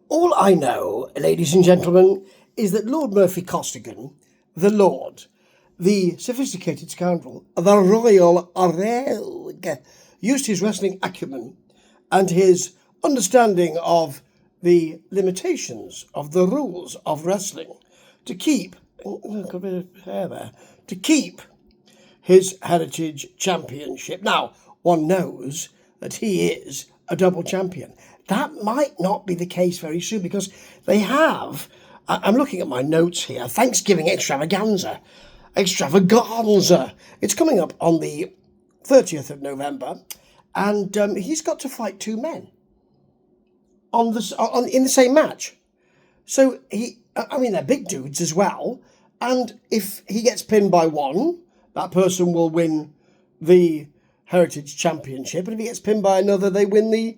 All I know, ladies and gentlemen, is that Lord Murphy Costigan, the Lord, the sophisticated scoundrel, the royal rogue, used his wrestling acumen and his understanding of the limitations of the rules of wrestling to keep, got a bit of hair there, to keep his Heritage Championship. Now, one knows that he is a double champion. That might not be the case very soon because they have, I'm looking at my notes here, Thanksgiving extravaganza. It's coming up on the 30th of November, and he's got to fight two men in the same match. So they're big dudes as well, and if he gets pinned by one, that person will win the Heritage Championship, and if he gets pinned by another, they win the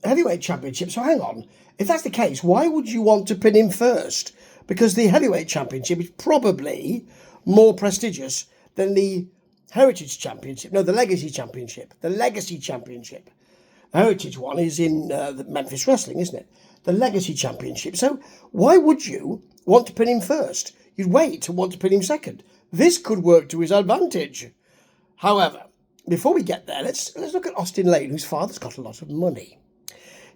Heavyweight Championship. So hang on, if that's the case, why would you want to pin him first? Because the Heavyweight Championship is probably more prestigious than the Heritage Championship. No, the Legacy Championship. The Legacy Championship. The Heritage one is in the Memphis Wrestling, isn't it? The Legacy Championship. So why would you want to pin him first? You'd wait and want to pin him second. This could work to his advantage. However, before we get there, let's look at Austin Lane, whose father's got a lot of money.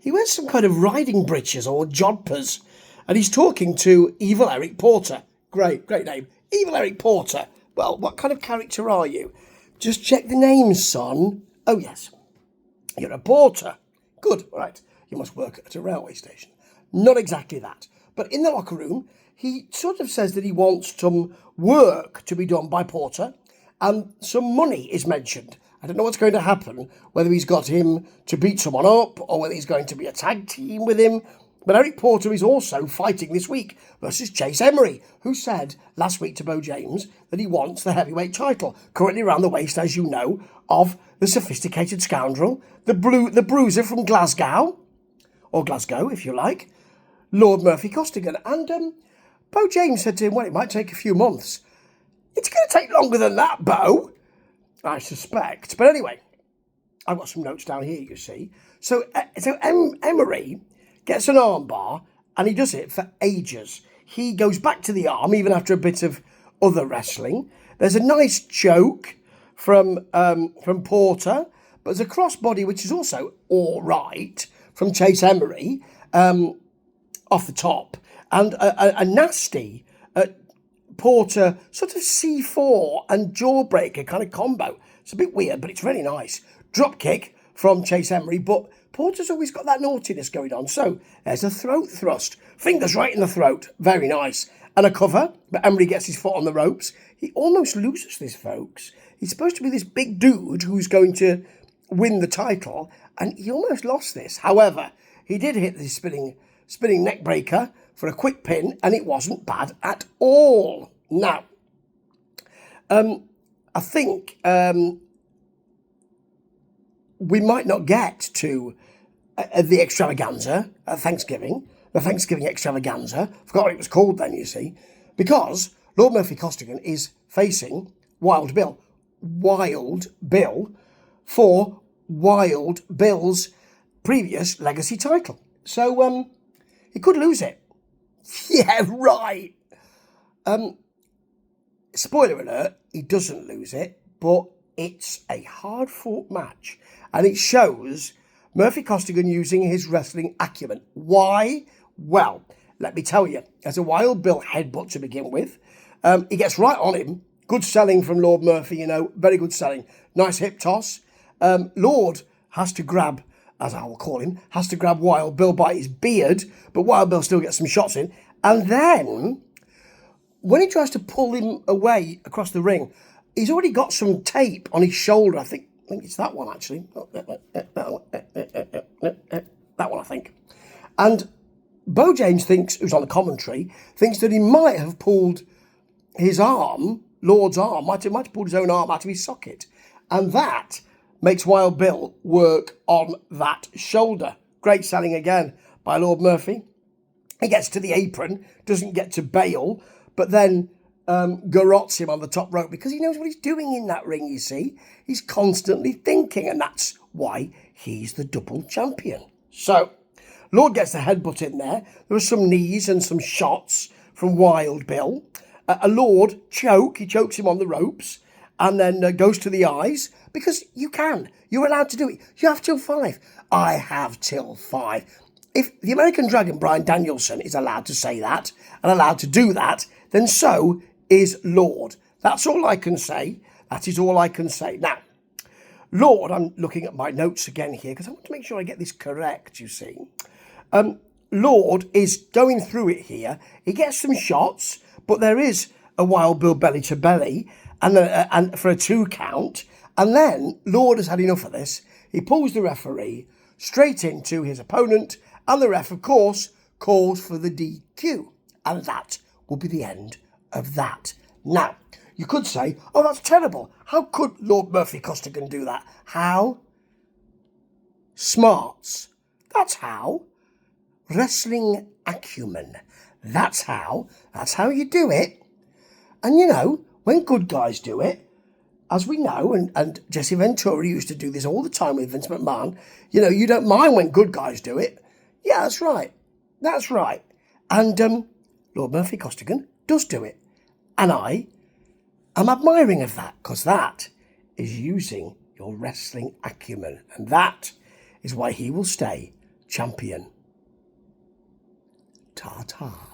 He wears some kind of riding breeches or jodhpurs, and he's talking to Evil Eric Porter. Great name. Evil Eric Porter. Well, what kind of character are you? Just check the name, son. Oh, yes. You're a porter. Good, right. You must work at a railway station. Not exactly that. But in the locker room, he sort of says that he wants some work to be done by Porter, and some money is mentioned. I don't know what's going to happen, whether he's got him to beat someone up or whether he's going to be a tag team with him. But Eric Porter is also fighting this week versus Chase Emery, who said last week to Bo James that he wants the heavyweight title, currently around the waist, as you know, of the sophisticated scoundrel, the bruiser from Glasgow, or Glasgow if you like, Lord Murphy Costigan. And Bo James said to him, well, it might take a few months. It's going to take longer than that, Bo, I suspect. But anyway, I've got some notes down here, you see. So Emery gets an armbar, and he does it for ages. He goes back to the arm, even after a bit of other wrestling. There's a nice choke from Porter, but there's a crossbody, which is also all right, from Chase Emery, off the top. And a nasty Porter sort of C4 and jawbreaker kind of combo. It's a bit weird, but it's really nice. Drop kick from Chase Emery, but Porter's always got that naughtiness going on. So there's a throat thrust. Fingers right in the throat. Very nice. And a cover, but Emery gets his foot on the ropes. He almost loses this, folks. He's supposed to be this big dude who's going to win the title, and he almost lost this. However, he did hit the spinning neck breaker for a quick pin, and it wasn't bad at all. Now, I think we might not get to the extravaganza at Thanksgiving, the Thanksgiving extravaganza. Forgot what it was called then, you see, because Lord Murphy Costigan is facing Wild Bill for Wild Bill's previous legacy title. So he could lose it. Yeah, right. Spoiler alert, he doesn't lose it, but it's a hard-fought match. And it shows Murphy Costigan using his wrestling acumen. Why? Well, let me tell you. There's a Wild Bill headbutt to begin with. He gets right on him. Good selling from Lord Murphy, very good selling. Nice hip toss. Lord has to grab, as I will call him, has to grab Wild Bill by his beard, but Wild Bill still gets some shots in. And then, when he tries to pull him away across the ring, he's already got some tape on his shoulder. I think it's that one, actually. That one, I think. And Bo James who's on the commentary, thinks that he might have pulled his arm, Lord's arm, might have pulled his own arm out of his socket. And that makes Wild Bill work on that shoulder. Great selling again by Lord Murphy. He gets to the apron, doesn't get to bail, but then garrots him on the top rope because he knows what he's doing in that ring, you see. He's constantly thinking, and that's why he's the double champion. So, Lord gets the headbutt in there. There are some knees and some shots from Wild Bill. A Lord he chokes him on the ropes, and then goes to the eyes, because you can. You're allowed to do it. You have till 5. I have till 5. If the American Dragon, Bryan Danielson, is allowed to say that and allowed to do that, then so is Lord. That's all I can say. That is all I can say. Now, Lord, I'm looking at my notes again here because I want to make sure I get this correct, you see. Lord is going through it here. He gets some shots, but there is a Wild Bill belly to belly and for a 2 count. And then Lord has had enough of this. He pulls the referee straight into his opponent, and the ref, of course, calls for the DQ. And that will be the end of that. Now, you could say, oh, that's terrible. How could Lord Murphy Costigan do that? How? Smarts. That's how. Wrestling acumen. That's how. That's how you do it. And you know, when good guys do it, as we know, and Jesse Ventura used to do this all the time with Vince McMahon, you know, you don't mind when good guys do it. Yeah, that's right. That's right. And Lord Murphy Costigan does do it. And I am admiring of that, because that is using your wrestling acumen. And that is why he will stay champion. Ta-ta.